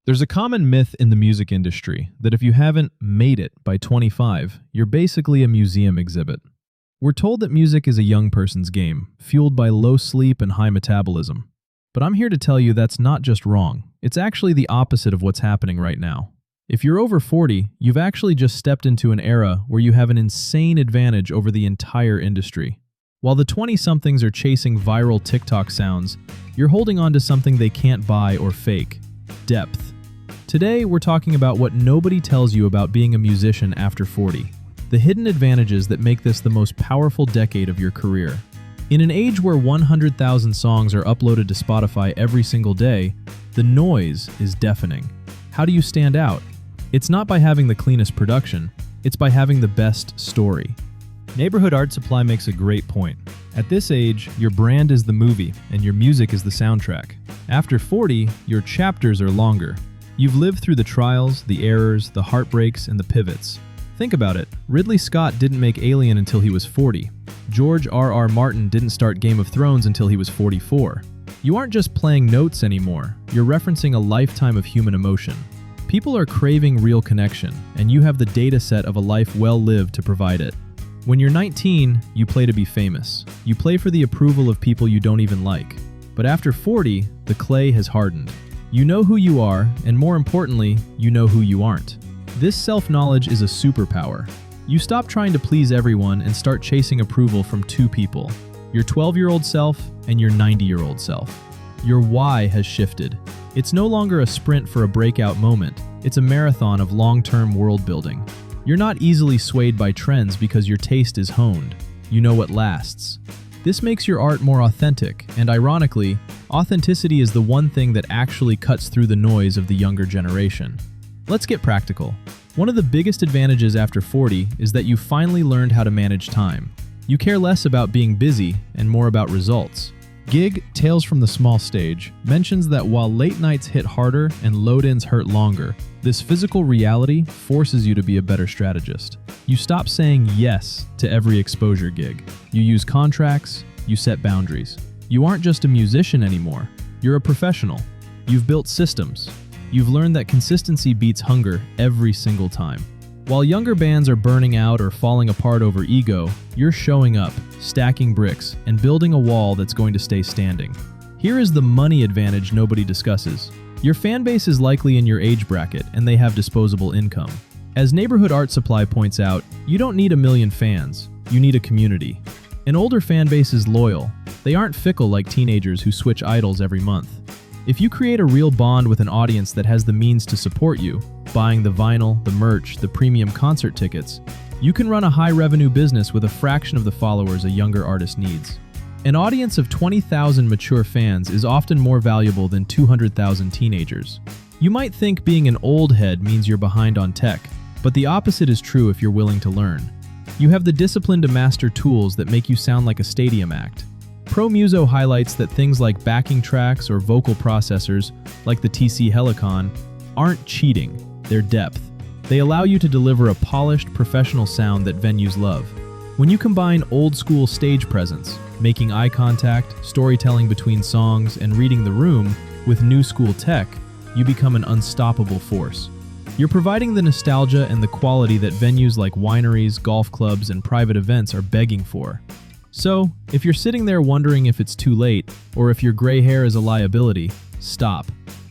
There's a common myth in the music industry that if you haven't made it by 25, you're basically a museum exhibit. We're told that music is a young person's game, fueled by low sleep and high metabolism. But I'm here to tell you that's not just wrong. It's actually the opposite of what's happening right now. If you're over 40, you've actually just stepped into an era where you have an insane advantage over the entire industry. While the 20-somethings are chasing viral TikTok sounds, you're holding on to something they can't buy or fake: depth. Today, we're talking about what nobody tells you about being a musician after 40. The hidden advantages that make this the most powerful decade of your career. In an age where 100,000 songs are uploaded to Spotify every single day, the noise is deafening. How do you stand out? It's not by having the cleanest production, it's by having the best story. Neighborhood Art Supply makes a great point. At this age, your brand is the movie and your music is the soundtrack. After 40, your chapters are longer. You've lived through the trials, the errors, the heartbreaks, and the pivots. Think about it. Ridley Scott didn't make Alien until he was 40. George R.R. Martin didn't start Game of Thrones until he was 44. You aren't just playing notes anymore. You're referencing a lifetime of human emotion. People are craving real connection, and you have the data set of a life well lived to provide it. When you're 19, you play to be famous. You play for the approval of people you don't even like. But after 40, the clay has hardened. You know who you are, and more importantly, you know who you aren't. This self-knowledge is a superpower. You stop trying to please everyone and start chasing approval from two people: your 12-year-old self and your 90-year-old self. Your why has shifted. It's no longer a sprint for a breakout moment. It's a marathon of long-term world building. You're not easily swayed by trends because your taste is honed. You know what lasts. This makes your art more authentic, and ironically, authenticity is the one thing that actually cuts through the noise of the younger generation. Let's get practical. One of the biggest advantages after 40 is that you finally learned how to manage time. You care less about being busy and more about results. Gig Tales from the Small Stage mentions that while late nights hit harder and load-ins hurt longer, this physical reality forces you to be a better strategist. You stop saying yes to every exposure gig. You use contracts, you set boundaries. You aren't just a musician anymore, you're a professional. You've built systems. You've learned that consistency beats hunger every single time. While younger bands are burning out or falling apart over ego, you're showing up, stacking bricks, and building a wall that's going to stay standing. Here is the money advantage nobody discusses. Your fan base is likely in your age bracket, and they have disposable income. As Neighborhood Art Supply points out, you don't need a million fans, you need a community. An older fan base is loyal. They aren't fickle like teenagers who switch idols every month. If you create a real bond with an audience that has the means to support you, buying the vinyl, the merch, the premium concert tickets, you can run a high-revenue business with a fraction of the followers a younger artist needs. An audience of 20,000 mature fans is often more valuable than 200,000 teenagers. You might think being an old head means you're behind on tech, but the opposite is true if you're willing to learn. You have the discipline to master tools that make you sound like a stadium act. ProMuso highlights that things like backing tracks or vocal processors, like the TC Helicon, aren't cheating, they're depth. They allow you to deliver a polished, professional sound that venues love. When you combine old-school stage presence, making eye contact, storytelling between songs, and reading the room, with new-school tech, you become an unstoppable force. You're providing the nostalgia and the quality that venues like wineries, golf clubs, and private events are begging for. So, if you're sitting there wondering if it's too late, or if your gray hair is a liability, stop.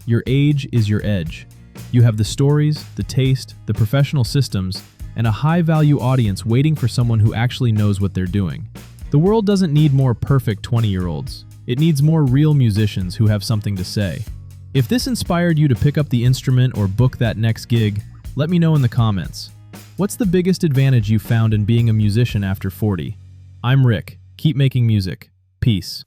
Your age is your edge. You have the stories, the taste, the professional systems, and a high-value audience waiting for someone who actually knows what they're doing. The world doesn't need more perfect 20-year-olds. It needs more real musicians who have something to say. If this inspired you to pick up the instrument or book that next gig, let me know in the comments. What's the biggest advantage you found in being a musician after 40? I'm Rick. Keep making music. Peace.